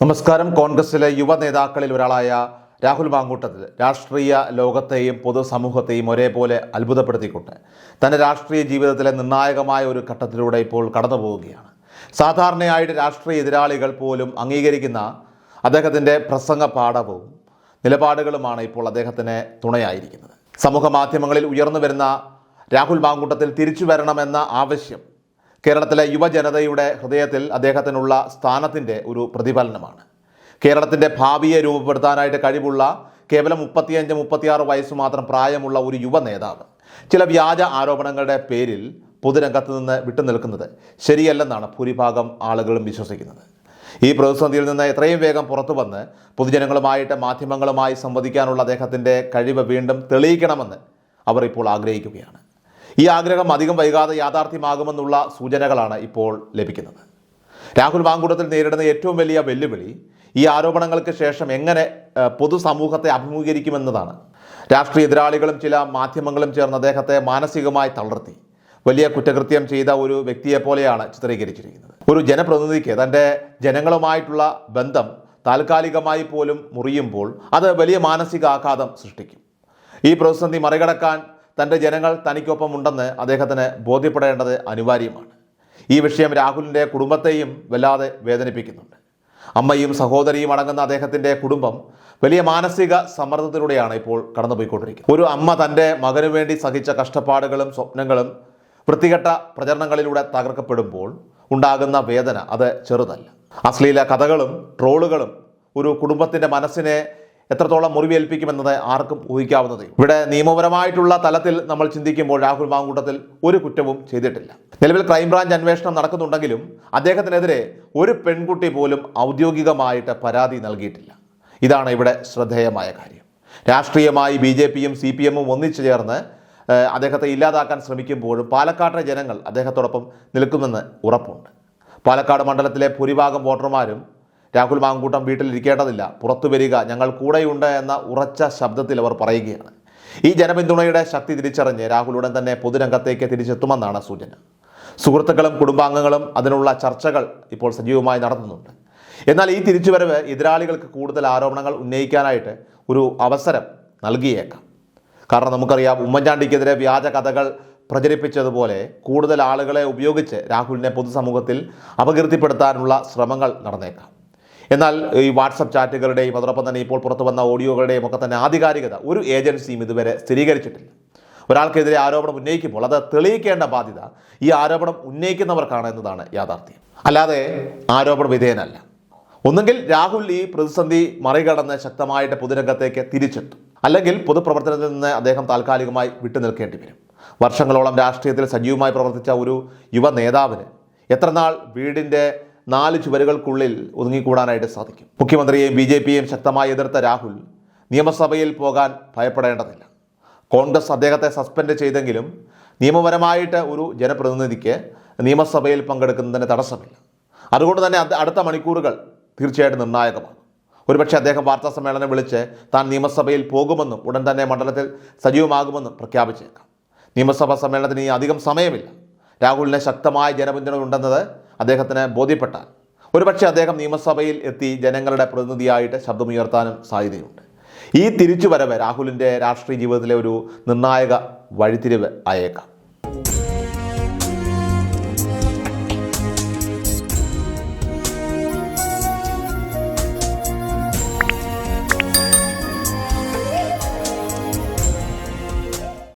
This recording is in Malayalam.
നമസ്കാരം. കോൺഗ്രസിലെ യുവ നേതാക്കളിൽ ഒരാളായ രാഹുൽ മാങ്കൂട്ടത്തിൽ രാഷ്ട്രീയ ലോകത്തെയും പൊതുസമൂഹത്തെയും ഒരേപോലെ അത്ഭുതപ്പെടുത്തിക്കൊണ്ട് തൻ്റെ രാഷ്ട്രീയ ജീവിതത്തിലെ നിർണായകമായ ഒരു ഘട്ടത്തിലൂടെ ഇപ്പോൾ കടന്നു പോവുകയാണ്. സാധാരണയായിട്ട് രാഷ്ട്രീയ എതിരാളികൾ പോലും അംഗീകരിക്കുന്ന അദ്ദേഹത്തിൻ്റെ പ്രസംഗ പാഠവും നിലപാടുകളുമാണ് ഇപ്പോൾ അദ്ദേഹത്തിന് തുണയായിരിക്കുന്നത്. സമൂഹ മാധ്യമങ്ങളിൽ ഉയർന്നു വരുന്ന രാഹുൽ മാങ്കൂട്ടത്തിൽ തിരിച്ചു വരണമെന്ന ആവശ്യം കേരളത്തിലെ യുവജനതയുടെ ഹൃദയത്തിൽ അദ്ദേഹത്തിനുള്ള സ്ഥാനത്തിൻ്റെ ഒരു പ്രതിഫലനമാണ്. കേരളത്തിൻ്റെ ഭാവിയെ രൂപപ്പെടുത്താനായിട്ട് കഴിവുള്ള കേവലം 35-36 വയസ്സ് മാത്രം പ്രായമുള്ള ഒരു യുവ നേതാവ് ചില വ്യാജ ആരോപണങ്ങളുടെ പേരിൽ പൊതുരംഗത്ത് നിന്ന് വിട്ടുനിൽക്കുന്നത് ശരിയല്ലെന്നാണ് ഭൂരിഭാഗം ആളുകളും വിശ്വസിക്കുന്നത്. ഈ പ്രതിസന്ധിയിൽ നിന്ന് എത്രയും വേഗം പുറത്തു വന്ന് പൊതുജനങ്ങളുമായിട്ട് മാധ്യമങ്ങളുമായി സംവദിക്കാനുള്ള അദ്ദേഹത്തിൻ്റെ കഴിവ് വീണ്ടും തെളിയിക്കണമെന്ന് അവർ ഇപ്പോൾ ആഗ്രഹിക്കുകയാണ്. ഈ ആഗ്രഹം അധികം വൈകാതെ യാഥാർത്ഥ്യമാകുമെന്നുള്ള സൂചനകളാണ് ഇപ്പോൾ ലഭിക്കുന്നത്. രാഹുൽ മാങ്കൂട്ടത്തിൽ നേരിടുന്ന ഏറ്റവും വലിയ വെല്ലുവിളി ഈ ആരോപണങ്ങൾക്ക് ശേഷം എങ്ങനെ പൊതുസമൂഹത്തെ അഭിമുഖീകരിക്കുമെന്നതാണ്. രാഷ്ട്രീയ എതിരാളികളും ചില മാധ്യമങ്ങളും ചേർന്ന് അദ്ദേഹത്തെ മാനസികമായി തളർത്തി വലിയ കുറ്റകൃത്യം ചെയ്ത ഒരു വ്യക്തിയെ പോലെയാണ് ചിത്രീകരിച്ചിരിക്കുന്നത്. ഒരു ജനപ്രതിനിധിക്ക് തൻ്റെ ജനങ്ങളുമായിട്ടുള്ള ബന്ധം താൽക്കാലികമായി പോലും മുറിയുമ്പോൾ അത് വലിയ മാനസികാഘാതം സൃഷ്ടിക്കും. ഈ പ്രതിസന്ധി മറികടക്കാൻ തൻ്റെ ജനങ്ങൾ തനിക്കൊപ്പം ഉണ്ടെന്ന് അദ്ദേഹത്തിന് ബോധ്യപ്പെടേണ്ടത് അനിവാര്യമാണ്. ഈ വിഷയം രാഹുലിൻ്റെ കുടുംബത്തെയും വല്ലാതെ വേദനിപ്പിക്കുന്നുണ്ട്. അമ്മയും സഹോദരിയും അടങ്ങുന്ന അദ്ദേഹത്തിൻ്റെ കുടുംബം വലിയ മാനസിക സമ്മർദ്ദത്തിലൂടെയാണ് ഇപ്പോൾ കടന്നുപോയിക്കൊണ്ടിരിക്കുന്നത്. ഒരു അമ്മ തൻ്റെ മകനു വേണ്ടി സഹിച്ച കഷ്ടപ്പാടുകളും സ്വപ്നങ്ങളും വൃത്തികെട്ട പ്രചരണങ്ങളിലൂടെ തകർക്കപ്പെടുമ്പോൾ ഉണ്ടാകുന്ന വേദന അത് ചെറുതല്ല. അശ്ലീല കഥകളും ട്രോളുകളും ഒരു കുടുംബത്തിൻ്റെ മനസ്സിനെ എത്രത്തോളം മുറിവേൽപ്പിക്കുമെന്നത് ആർക്കും ഊഹിക്കാവുന്നതേ. ഇവിടെ നിയമപരമായിട്ടുള്ള തലത്തിൽ നമ്മൾ ചിന്തിക്കുമ്പോൾ രാഹുൽ മാങ്കൂട്ടത്തിൽ ഒരു കുറ്റവും ചെയ്തിട്ടില്ല. നിലവിൽ ക്രൈംബ്രാഞ്ച് അന്വേഷണം നടക്കുന്നുണ്ടെങ്കിലും അദ്ദേഹത്തിനെതിരെ ഒരു പെൺകുട്ടി പോലും ഔദ്യോഗികമായിട്ട് പരാതി നൽകിയിട്ടില്ല. ഇതാണ് ഇവിടെ ശ്രദ്ധേയമായ കാര്യം. രാഷ്ട്രീയമായി BJPയും CPMും ഒന്നിച്ചു ചേർന്ന് അദ്ദേഹത്തെ ഇല്ലാതാക്കാൻ ശ്രമിക്കുമ്പോഴും പാലക്കാട്ടെ ജനങ്ങൾ അദ്ദേഹത്തോടൊപ്പം നിൽക്കുമെന്ന് ഉറപ്പുണ്ട്. പാലക്കാട് മണ്ഡലത്തിലെ ഭൂരിഭാഗം വോട്ടർമാരും രാഹുൽ മാങ്കൂട്ടം വീട്ടിലിരിക്കേണ്ടതില്ല, പുറത്തു വരിക, ഞങ്ങൾ കൂടെയുണ്ട് എന്ന ഉറച്ച ശബ്ദത്തിൽ അവർ പറയുകയാണ്. ഈ ജനപിന്തുണയുടെ ശക്തി തിരിച്ചറിഞ്ഞ് രാഹുൽ ഉടൻ തന്നെ പൊതുരംഗത്തേക്ക് തിരിച്ചെത്തുമെന്നാണ് സൂചന. സുഹൃത്തുക്കളും കുടുംബാംഗങ്ങളും അതിനുള്ള ചർച്ചകൾ ഇപ്പോൾ സജീവമായി നടത്തുന്നുണ്ട്. എന്നാൽ ഈ തിരിച്ചുവരവ് എതിരാളികൾക്ക് കൂടുതൽ ആരോപണങ്ങൾ ഉന്നയിക്കാനായിട്ട് ഒരു അവസരം നൽകിയേക്കാം. കാരണം നമുക്കറിയാം, ഉമ്മൻചാണ്ടിക്കെതിരെ വ്യാജ കഥകൾ പ്രചരിപ്പിച്ചതുപോലെ കൂടുതൽ ആളുകളെ ഉപയോഗിച്ച് രാഹുലിനെ പൊതുസമൂഹത്തിൽ അപകീർത്തിപ്പെടുത്താനുള്ള ശ്രമങ്ങൾ നടന്നേക്കാം. എന്നാൽ ഈ വാട്സപ്പ് ചാറ്റുകളുടെയും അതോടൊപ്പം തന്നെ ഇപ്പോൾ പുറത്തു വന്ന ഓഡിയോകളുടെയും ഒക്കെ തന്നെ ആധികാരികത ഒരു ഏജൻസിയും ഇതുവരെ സ്ഥിരീകരിച്ചിട്ടില്ല. ഒരാൾക്കെതിരെ ആരോപണം ഉന്നയിക്കുമ്പോൾ അത് തെളിയിക്കേണ്ട ബാധ്യത ഈ ആരോപണം ഉന്നയിക്കുന്നവർക്കാണ് എന്നതാണ് യാഥാർത്ഥ്യം. അല്ലാതെ ആരോപണ വിധേയനല്ല. ഒന്നുകിൽ രാഹുൽ ഈ പ്രതിസന്ധി മറികടന്ന് ശക്തമായിട്ട് പൊതുരംഗത്തേക്ക് തിരിച്ചെത്തും, അല്ലെങ്കിൽ പൊതുപ്രവർത്തനത്തിൽ നിന്ന് അദ്ദേഹം താൽക്കാലികമായി വിട്ടുനിൽക്കേണ്ടി വരും. വർഷങ്ങളോളം രാഷ്ട്രീയത്തിൽ സജീവമായി പ്രവർത്തിച്ച ഒരു യുവ നേതാവിന് എത്രനാൾ വീടിൻ്റെ 4 ചുവരുകൾക്കുള്ളിൽ ഒതുങ്ങിക്കൂടാനായിട്ട് സാധിക്കും? മുഖ്യമന്ത്രിയെയും BJPയെയും ശക്തമായി എതിർത്ത രാഹുൽ നിയമസഭയിൽ പോകാൻ ഭയപ്പെടേണ്ടതില്ല. കോൺഗ്രസ് അദ്ദേഹത്തെ സസ്പെൻഡ് ചെയ്തെങ്കിലും നിയമപരമായിട്ട് ഒരു ജനപ്രതിനിധിക്ക് നിയമസഭയിൽ പങ്കെടുക്കുന്നതിന് തടസ്സമില്ല. അതുകൊണ്ട് തന്നെ അടുത്ത മണിക്കൂറുകൾ തീർച്ചയായിട്ടും നിർണായകമാണ്. ഒരുപക്ഷെ അദ്ദേഹം വാർത്താ സമ്മേളനം വിളിച്ച് താൻ നിയമസഭയിൽ പോകുമെന്നും ഉടൻ തന്നെ മണ്ഡലത്തിൽ സജീവമാകുമെന്നും പ്രഖ്യാപിച്ചേക്കാം. നിയമസഭാ സമ്മേളനത്തിന് ഇനി അധികം സമയമില്ല. രാഹുലിന് ശക്തമായ ജനപിന്തുണ ഉണ്ടെന്നത് അദ്ദേഹത്തിന് ബോധ്യപ്പെട്ടാൽ ഒരുപക്ഷെ അദ്ദേഹം നിയമസഭയിൽ എത്തി ജനങ്ങളുടെ പ്രതിനിധിയായിട്ട് ശബ്ദമുയർത്താനും സാധ്യതയുണ്ട്. ഈ തിരിച്ചുവരവ് രാഹുലിൻ്റെ രാഷ്ട്രീയ ജീവിതത്തിലെ ഒരു നിർണായക വഴിത്തിരിവ് ആയേക്കാം.